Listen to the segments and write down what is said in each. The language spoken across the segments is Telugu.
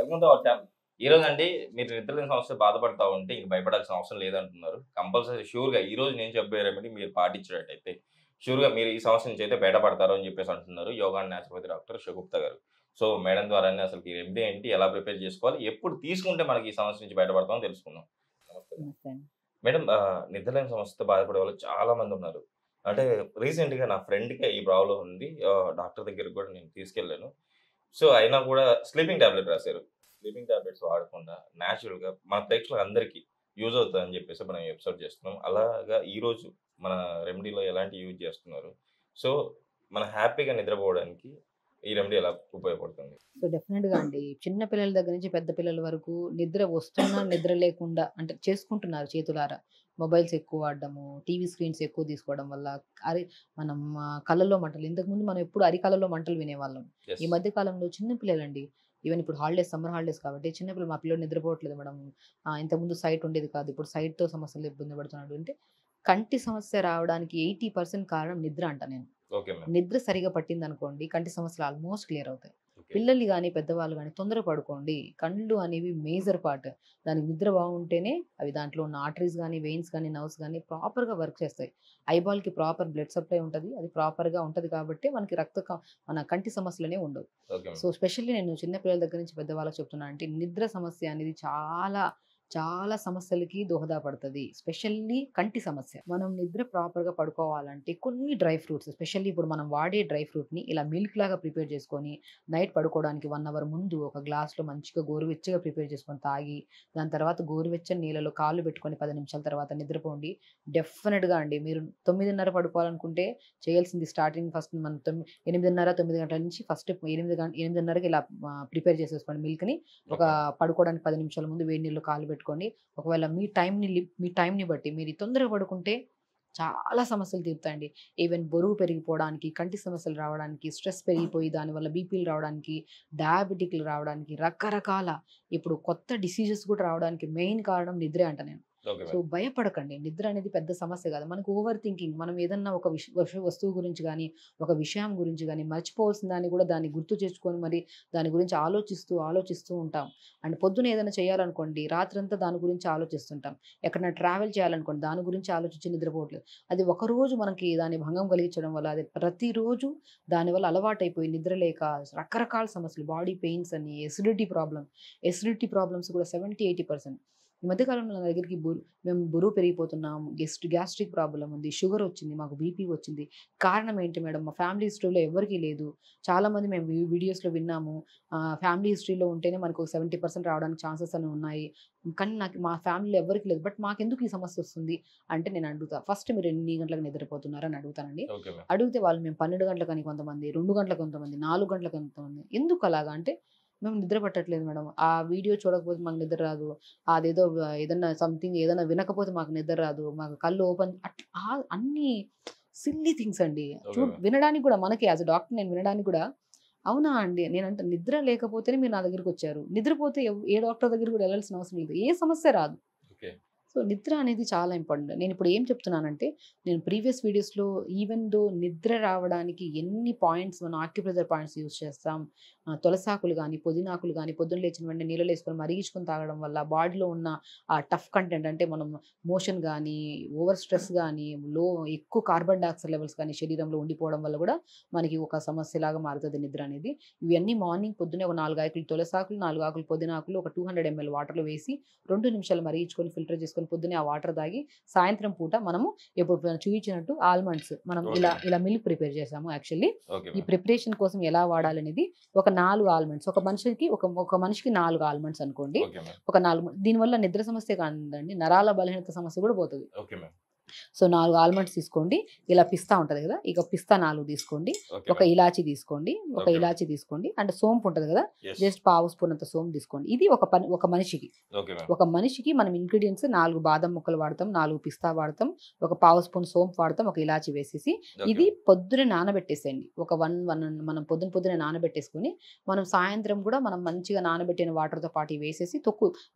Welcome to our channel. ఈ రోజు అండి మీరు నిద్రలేని సమస్య బాధపడతా ఉంటే ఇంక భయపడాల్సిన అవసరం లేదంటున్నారు. కంపల్సరీ షూర్‌గా ఈ రోజు నేను చెప్పే రెమెడీ మీరు పాటించినట్టయితే షూర్‌గా మీరు ఈ సమస్య నుంచి అయితే బయటపడతారు అని చెప్పేసి అంటున్నారు yoga and naturopathy doctor Shagufta garu. So madam ద్వారానే అసలు ఈ రెమెడీ ఏంటి? ఎలా ప్రిపేర్ చేసుకోవాలి? ఎప్పుడు తీసుకుంటే మనకి ఈ సమస్య నుంచి బయటపడతామో తెలుసుకుందాం. నమస్తే. నమస్తే అండి. మేడం నిద్రలేని సమస్యతో బాధపడే వాళ్ళు చాలా మంది ఉన్నారు. అంటే రీసెంట్‌గా నా ఫ్రెండ్‌కే ఈ ప్రాబ్లమ్ ఉంది. డాక్టర్ దగ్గరికి కూడా నేను తీసుకెళ్ళాను. సో, అయినా కూడా స్లీపింగ్ టాబ్లెట్ రాసారు. స్లీపింగ్ టాబ్లెట్స్ వాడకుండా నేచురల్‌గా మన ప్రేక్షకులందరికీ యూజ్ అవుతదని చెప్పేసి మనం ఎపిసోడ్ చేస్తున్నాం. అలాగా ఈరోజు మన రెమెడీలో ఎలాంటివి యూజ్ చేస్తున్నారు? సో, మనం హ్యాపీగా నిద్రపోవడానికి ఈ రెమెడీ ఎలా ఉపయోగపడుతుంది? సో, డెఫినిట్‌గా అండి. చిన్న పిల్లల దగ్గర నుంచి పెద్ద పిల్లల వరకు నిద్ర వస్తున్నా, నిద్ర లేకుండా అంటే చేసుకుంటున్నారు చేతులారా. మొబైల్స్ ఎక్కువ వాడడము, టీవీ స్క్రీన్స్ ఎక్కువ తీసుకోవడం వల్ల అరి మనం కళ్ళలో మంటలు ఇంతకుముందు మనం ఎప్పుడు అరికళ్ళలో మంటలు వినేవాళ్ళం. యెస్. ఈ మధ్య కాలంలో చిన్న పిల్లలండి. ఈవెన్ ఇప్పుడు హాలిడేస్, సమ్మర్ హాలిడేస్ కాబట్టి చిన్న పిల్లలు మా పిల్లోడు నిద్రపోవట్లేదు మేడం. ఇంతకుముందు సైట్ ఉండేది కాదు. ఇప్పుడు సైట్‌తో సమస్యలు ఇబ్బంది పడుతున్నాడు. అంటే కంటి సమస్య రావడానికి 80% కారణం నిద్ర అంట నేను. Okay ma'am. నిద్ర సరిగ్గా పట్టిందనుకోండి కంటి సమస్యలు ఆల్మోస్ట్ క్లియర్ అవుతాయి. ఓకే. పిల్లలు గాని, పెద్దవాళ్ళు గాని తొందర పడుకోండి. కళ్ళు అనేవి మేజర్ పార్ట్. దానికి నిద్ర బాగుంటేనే అవి దాంట్లో ఉన్న ఆర్టరీస్ గాని, వెయిన్స్ గాని, నర్వ్స్ గాని ప్రాపర్‌గా వర్క్ చేస్తాయి. ఐబాల్‌కి ప్రాపర్ బ్లడ్ సప్లై ఉంటది. అది ప్రాపర్‌గా ఉంటది కాబట్టే మనకి మన కంటి సమస్యలనేవి ఉండవు. Okay so, ma'am. స్పెషల్లీ నేను చిన్న పిల్లల దగ్గర నుంచి పెద్దవాళ్ళకి చెప్తున్నా అంటే నిద్ర సమస్య అనేది చాలా, చాలా సమస్యలకి దోహదపడతది. స్పెషల్లీ కంటి సమస్య. మనం నిద్ర ప్రాపర్‌గా పడుకోవాలంటే కొన్ని డ్రై ఫ్రూట్స్ స్పెషల్లీ ఇప్పుడు మనం వాడే డ్రై ఫ్రూట్‌ని ఇలా మిల్క్ లాగా ప్రిపేర్ చేసుకొని నైట్ పడుకోవడానికి 1 అవర్ ముందు ఒక గ్లాస్‌లో మంచిగా గోరువెచ్చగా ప్రిపేర్ చేసుకొని తాగి, దాని తర్వాత గోరువెచ్చని నీళ్ళలో కాళ్ళు పెట్టుకొని 10 నిమిషాల తర్వాత నిద్రపోండి. డెఫినిట్‌గా అండి మీరు 9:30 పడుకోవాలనుకుంటే చేయాల్సింది స్టార్టింగ్ ఫస్ట్ మనం 8:30, 9 గంటల నుంచి ఫస్ట్ 8:30కి ఇలా ప్రిపేర్ చేసేసుకోండి మిల్క్‌ని. ఒక ఓకే. పడుకోవడానికి 10 నిమిషాల ముందు వేడి నీళ్ళలో కాళ్ళు పెట్టుకోండి. ఒకవేళ మీ టైంని బట్టి మీరు తొందరగా పడుకుంటే చాలా సమస్యలు తీరుతాయండి. ఈవెన్ బరువు పెరిగిపోవడానికి, కంటి సమస్యలు రావడానికి, స్ట్రెస్ పెరిగిపోయి దానివల్ల బీపీలు రావడానికి, డయాబెటిక్‌లు రావడానికి, రకరకాల ఇప్పుడు కొత్త డిసీజెస్ కూడా రావడానికి మెయిన్ కారణం నిద్రే అంట నేను. Okay so, ma'am. భయపడకండి. నిద్ర అనేది పెద్ద సమస్య కాదు. మనకు ఓవర్ థింకింగ్ మనం ఏదన్నా ఒక వస్తువు గురించి గాని, ఒక విషయం గురించి గాని మర్చిపోవాల్సిన దాన్ని కూడా దాన్ని గుర్తు తెచ్చుకొని మరి దాని గురించి ఆలోచిస్తూ ఉంటాం. అండ్ పొద్దున ఏదైనా చేయాలనుకోండి రాత్రంతా దాని గురించి ఆలోచిస్తుంటాం. ఎక్కడైనా ట్రావెల్ చేయాలనుకోండి దాని గురించి ఆలోచించి నిద్రపోవట్లేదు. అది ఒకరోజు మనకి దాని భంగం కలిగించడం వల్ల అది ప్రతిరోజు దానివల్ల అలవాటైపోయి నిద్ర లేక రకరకాల సమస్యలు బాడీ పెయిన్స్ అని, ఎసిడిటీ ప్రాబ్లమ్స్ కూడా 70, 80%. ఈ మధ్య కాలంలో నా దగ్గరికి మేము బరువు పెరిగిపోతున్నాం. గ్యాస్ట్రిక్ ప్రాబ్లమ్ ఉంది. షుగర్ వచ్చింది. మాకు బీపీ వచ్చింది. కారణం ఏంటి మేడం? మా ఫ్యామిలీ హిస్టరీలో ఎవరికీ లేదు. చాలామంది మేము వీడియోస్‌లో విన్నాము. ఫ్యామిలీ హిస్టరీలో ఉంటేనే మనకు 70% రావడానికి ఛాన్సెస్ అని ఉన్నాయి. కానీ మా ఫ్యామిలీలో ఎవరికీ లేదు. బట్ మాకెందుకు ఈ సమస్య వస్తుంది? అంటే నేను అడుగుతా. ఫస్ట్ మీరు ఎన్ని గంటలకు నిద్రపోతున్నారు అని అడుగుతానండి. Okay ma'am. అడిగితే వాళ్ళు మేము 12 గంటలకని కొంతమంది, 2 గంటలకు కొంతమంది, 4 గంటలకు కొంతమంది. ఎందుకు అలాగా అంటే మేము నిద్ర పట్టట్లేదు మేడం. ఆ వీడియో చూడకపోతే మాకు నిద్ర రాదు. అదేదో ఏదన్నా సంథింగ్ ఏదన్నా వినకపోతే మాకు నిద్ర రాదు. మాకు కళ్ళు ఓపెన్ అన్నీ సిల్లీ థింగ్స్ అండి. Okay ma'am. వినడానికి కూడా మనకి యాస్ ఎ డాక్టర్ నేను వినడానికి కూడా అవునా అండి. నేనంట నిద్ర లేకపోతేనే మీరు నా దగ్గరికొచ్చారు. నిద్రపోతే ఏ డాక్టర్ దగ్గరికి కూడా ఎళ్ళాల్సిన అవసరం లేదు. ఏ సమస్య రాదు. ఓకే. సో, నిద్ర అనేది చాలా ఇంపార్టెంట్. నేనిప్పుడు ఏం చెప్తున్నానంటే, నేను ప్రీవియస్ వీడియోస్‌లో ఈవెన్ దో నిద్ర రావడానికి ఎన్ని పాయింట్స్ మనం ఆక్యుప్రెషర్ పాయింట్స్ యూజ్ చేస్తాం. తులసాకులు గాని, పుదీనాకులు గాని, పొద్దున్న లేచిన వెంటనే నీళ్ళలో ఏసుకొని మరిగించుకొని తాగడం వల్ల బాడీలో ఉన్న ఆ టఫ్ కంటెంట్ అంటే మనం మోషన్ గాని, ఓవర్ స్ట్రెస్ గాని, ఎక్కువ కార్బన్ డయాక్సైడ్ లెవెల్స్ గాని శరీరంలో ఉండిపోవడం వల్ల కూడా మనకి ఒక సమస్యలాగా మారుతది నిద్ర అనేది. ఇవన్నీ మార్నింగ్ పొద్దున్నే ఒక 4 ఆకులు తులసాకులు, 4 ఆకులు పుదీనాకులు, ఒక 200 ఎంఎల్ వాటర్‌లో వేసి 2 నిమిషాలు మరిగించుకొని ఫిల్టర్ చేసుకొని పొద్దున్నే ఆ వాటర్ తాగి సాయంత్రం పూట మనము ఇప్పుడు చూయించినట్టు ఆల్మండ్స్ మనం ఓకే. ఇలా మిల్క్ ప్రిపేర్ చేసాము యాక్చువల్లీ. ఓకే ఈ మ్యామ్. ప్రిపరేషన్ కోసం ఎలా వాడాలనేది ఒక 4 ఆల్మండ్స్ ఒక మనిషికి 4 ఆల్మండ్స్ అనుకోండి. Okay ma'am. ఒక 4 దీనివల్ల నిద్ర సమస్య కాదండి నరాల బలహీనత సమస్య కూడా పోతది. Okay ma'am. సో, 4 ఆల్మండ్స్ తీసుకోండి. ఇలా పిస్తా ఉంటది గదా! ఇక పిస్తా 4 తీసుకోండి. ఓకే ఒక మ్యామ్. ఇలాచీ తీసుకోండి. ఓకే. ఇలాచీ తీసుకోండి. అండ్ సోంపు ఉంటది గదా! యెస్. జస్ట్ పావు స్పూన్ అంత సోంపు తీసుకోండి. ఇది ఒక మనిషికి. Okay ma'am. ఒక మనిషికి మనం ఇంగ్రీడియెంట్స్ 4 బాదం ముక్కలు వాడతాం, 4 పిస్తా వాడతాం, ఒక పావు స్పూన్ సోంపు వాడతాం, ఒక ఇలాచీ వేసేసి ఓకే ఇది మ్యామ్. పొద్దున్నే నానబెట్టేసేయండి. ఒక 1 మనం పొద్దున్నే నానబెట్టేసుకొని, మనం సాయంత్రం కూడా మనం మంచిగా నానబెట్టిన వాటర్‌తో పాటు ఇవి వేసేసి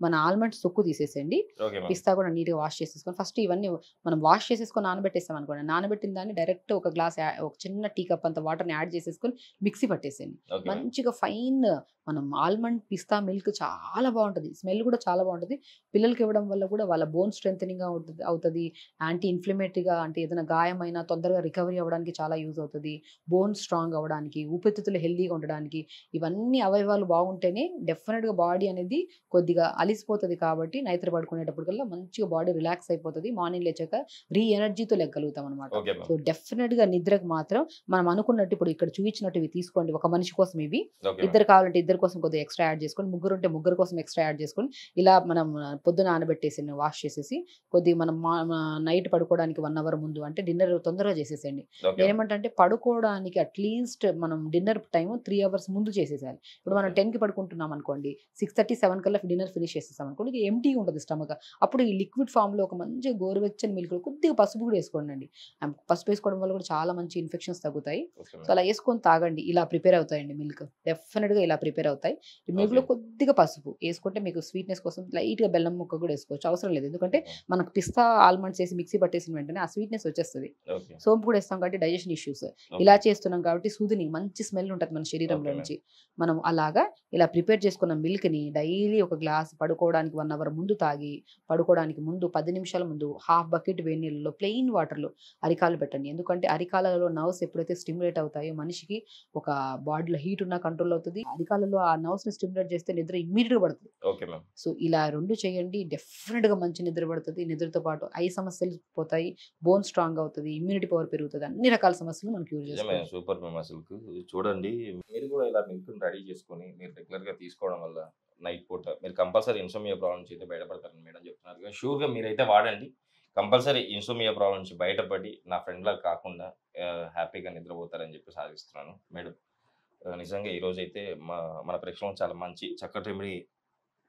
మన ఆల్మండ్స్ తొక్కు తీసేసేయండి. Okay ma'am. పిస్తా కూడా నీట్‌గా వాష్ చేసేసుకొని ఫస్ట్ ఇవన్నీ మనం వాష్ చేసేసుకొని నానబెట్టేసాం అనుకోండి, నానబెట్టిన దాన్ని డైరెక్ట్ ఒక గ్లాస్ ఒక చిన్న టీ కప్ అంత వాటర్ని యాడ్ చేసేసుకొని మిక్సీ పట్టేసేయండి. Okay ma'am. మంచిగా ఫైన్ మనం ఆల్మండ్ పిస్తా మిల్క్ చాలా బాగుంటుంది, స్మెల్ కూడా చాలా బాగుంటుంది. పిల్లలకి ఇవ్వడం వల్ల కూడా వాళ్ళ బోన్ స్ట్రెంథనింగ్ అవుతుంది, యాంటీ ఇన్ఫ్లమేటరీగా, అంటే ఏదైనా గాయమైనా తొందరగా రికవరీ అవ్వడానికి చాలా యూజ్ అవుతుంది, బోన్ స్ట్రాంగ్ అవ్వడానికి, ఊపిరితిత్తులు హెల్దీగా ఉండడానికి. ఇవన్నీ అవయవాలు బాగుంటేనే డెఫినెట్గా బాడీ అనేది కొద్దిగా అలిసిపోతుంది. కాబట్టి నైట్ పడుకునేటప్పటికల్లా మంచిగా బాడీ రిలాక్స్ అయిపోతుంది, మార్నింగ్ లేచాక ఎనర్జీతో లెగ్గలుగుతాం అనమాట. Okay so ma'am. డెఫినెట్గా నిద్రకు మాత్రం మనం అనుకున్నట్టు ఇప్పుడు ఇక్కడ చూపించినట్టు ఇవి తీసుకోండి, ఒక మనిషి కోసం ఇవి. Okay ma'am. ఇద్దరు కావాలంటే ఇద్దరు కోసం కొద్దిగా ఎక్స్ట్రా యాడ్ చేసుకోండి, ముగ్గురు ఉంటే ముగ్గురు కోసం ఎక్స్ట్రా యాడ్ చేసుకొని ఇలా మనం పొద్దున నానబెట్టేసి వాష్ చేసేసి కొద్దిగా మనం నైట్ పడుకోవడానికి 1 అవర్ ముందు, అంటే డిన్నర్ తొందరగా చేసేసేయండి. Okay ma'am. నేనేమంటే పడుకోవడానికి అట్లీస్ట్ మనం డిన్నర్ టైం 3 అవర్స్ ముందు చేసేసాలి. ఇప్పుడు మనం ఓకే. 10కి పడుకుంటున్నాం అనుకోండి, 6:30, 7 కల్లా డిన్నర్ ఫినిష్ చేసేసాం అనుకోండి, ఇది ఎంటీగా ఉంటుంది స్టమక్. అప్పుడు ఈ లిక్విడ్ ఫామ్లో ఒక మంచి గోరువెచ్చని మిల్క్, కొద్దిగా పసుపు కూడా వేసుకోండి. పసుపు వేసుకోవడం వల్ల కూడా చాలా మంచి ఇన్ఫెక్షన్స్ తగ్గుతాయి. Okay so ma'am. అలా వేసుకొని తాగండి, ఇలా ప్రిపేర్ అవుతాయండి మిల్క్. డెఫినెట్గా ఇలా ప్రిపేర్ అవుతాయి. ఈ మిల్క్లో ఓకే. కొద్దిగా పసుపు వేసుకుంటే మీకు స్వీట్నెస్ కోసం లైట్గా బెల్లం ముక్క కూడా వేసుకోవచ్చు, అవసరం లేదు. ఎందుకంటే ఓకే. మనకు పిస్తా ఆల్మండ్స్ వేసి మిక్సీ పట్టేసిన వెంటనే ఆ స్వీట్నెస్ వచ్చేస్తుంది. ఓకే. సోంపు కూడా వేస్తాం కాబట్టి డైజెషన్ ఇష్యూస్. ఓకే. ఇలా చేస్తున్నాం కాబట్టి సూదిని మంచి స్మెల్ ఉంటుంది మన ఓకే శరీరంలో మ్యామ్. నుంచి. మనం అలాగా ఇలా ప్రిపేర్ చేసుకున్న మిల్క్ని డైలీ ఒక గ్లాస్ పడుకోవడానికి 1 అవర్ ముందు తాగి, పడుకోవడానికి ముందు 10 నిమిషాల ముందు హాఫ్ బకెట్ వేడి నీళ్ళలో ప్లెయిన్ వాటర్లో అరికాలు పెట్టండి. ఎందుకంటే అరికాలలో నర్వ్స్ ఎప్పుడైతే స్టిమ్యులేట్ అవుతాయో మనిషికి ఒక బాడీలో హీట్ ఉన్న కంట్రోల్ అవుతుంది. అరికాలలో ఆ నర్వ్స్ని స్టిమ్యులేట్ చేస్తే నిద్ర ఇమ్మీడియట్గా పడుతుంది. Okay ma'am. సో ఇలా 2 చేయండి, డెఫినెట్గా మంచి నిద్ర పడుతుంది. నిద్రతో పాటు ఐ సమస్యలు పోతాయి, బోన్ స్ట్రాంగ్ అవుతుంది, ఇమ్యూనిటీ పవర్ పెరుగుతుంది, అన్ని రకాల సమస్యలు మనం క్యూర్ నిజమే, చేసుకోవచ్చు. Super ma'am. అసలుకు చూడండి, మీరు కూడా ఇలా మిల్క్‌ని రెడీ చేసుకొని మీరు రెగ్యులర్‌గా తీసుకోవడం వల్ల నైట్ పూట మీరు కంపల్సరీ ఇన్సోమ్నియా ప్రాబ్లమ్ నుంచి అయితే బయటపడతారని మేడం చెప్తున్నారుగా. షూర్‌గా మీరైతే వాడండి. కంపల్సరీ ఇన్సోమ్నియా ప్రాబ్లమ్ నుంచి బయటపడి నా ఫ్రెండ్‌లాగా కాకుండా హ్యాపీగా నిద్రపోతారని చెప్పేసి ఆశిస్తున్నాను. మేడం నిజంగా ఈరోజైతే మన ప్రేక్షకులకు చాలా మంచి చక్కటి రెమెడీ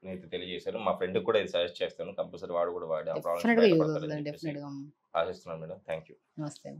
అయితే తెలియజేశారు. మా ఫ్రెండ్‌కి కూడా ఇది సజెస్ట్ చేస్తాను. కంపల్సరీ వాడు కూడా వాడి ఆ ప్రాబ్లమ్ నుంచి డెఫినెట్గా యూజ్ బయటపడతారని అవుతుంది, చెప్పేసి డెఫినెట్గా. ఆశిస్తున్నాను మేడం. Thank you. నమస్తే.